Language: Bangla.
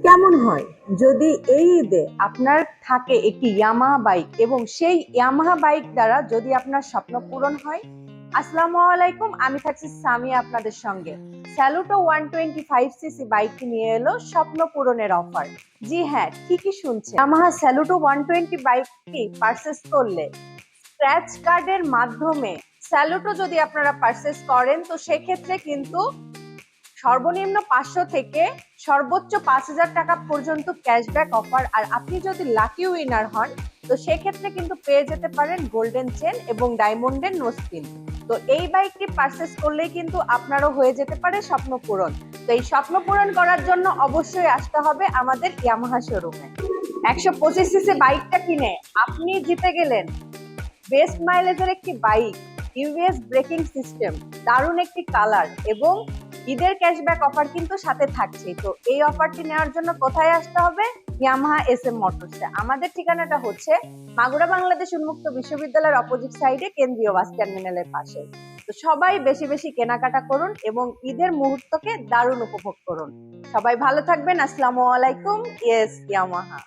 কেমন হয় যদি এই ঈদে আপনার থাকে একটি ইয়ামাহা বাইক এবং সেই ইয়ামাহা বাইক দ্বারা যদি আপনার স্বপ্ন পূরণ হয়। আসসালামু আলাইকুম, আমি থাকছি সামিয়া আপনাদের সঙ্গে। স্যালুটো 125 সিসি বাইকটি নিয়ে এলো স্বপ্ন পূরণের অফার। জি হ্যাঁ, ঠিকই শুনছেন, ইয়ামাহা স্যালুটো 120 বাইকটি পারচেস করলে স্ক্র্যাচ কার্ডের মাধ্যমে স্যালুটো যদি আপনারা পারচেস করেন তো সেক্ষেত্রে কিন্তু সর্বনিম্ন 500 থেকে সর্বোচ্চ 5,000 টাকা পর্যন্ত ক্যাশব্যাক অফার। আর আপনি যদি লাকি উইনার হন তো সেক্ষেত্রে কিন্তু পেয়ে যেতে পারেন গোল্ডেন চেন এবং ডায়মন্ডের নোস্পিন। তো এই বাইকটি পারচেস করলেই কিন্তু আপনারও হয়ে যেতে পারে স্বপ্ন পূরণ। তো এই স্বপ্ন পূরণ করার জন্য অবশ্যই আসতে হবে আমাদের ইয়ামাহা শোরুমে। 125 সিসি বাইকটা কিনে আপনি জিতে গেলেন বেস্ট মাইলেজের একটি বাইক, ইউএস ব্রেকিং সিস্টেম, দারুণ একটি কালার এবং ঈদের ক্যাশব্যাক অফার কিন্তু সাথে থাকছে। তো এই অফারটি নেওয়ার জন্য কোথায় আসতে হবে? ইয়ামাহা এসএম মোটরসে। আমাদের ঠিকানাটা হচ্ছে মাগুরা বাংলাদেশ উন্মুক্ত বিশ্ববিদ্যালয়ের অপোজিট সাইডে কেন্দ্রীয় বাস টার্মিনালের পাশে। তো সবাই বেশি বেশি কেনাকাটা করুন এবং ঈদের মুহূর্তকে দারুণ উপভোগ করুন। সবাই ভালো থাকবেন। আসসালামু আলাইকুম। Yes Yamaha.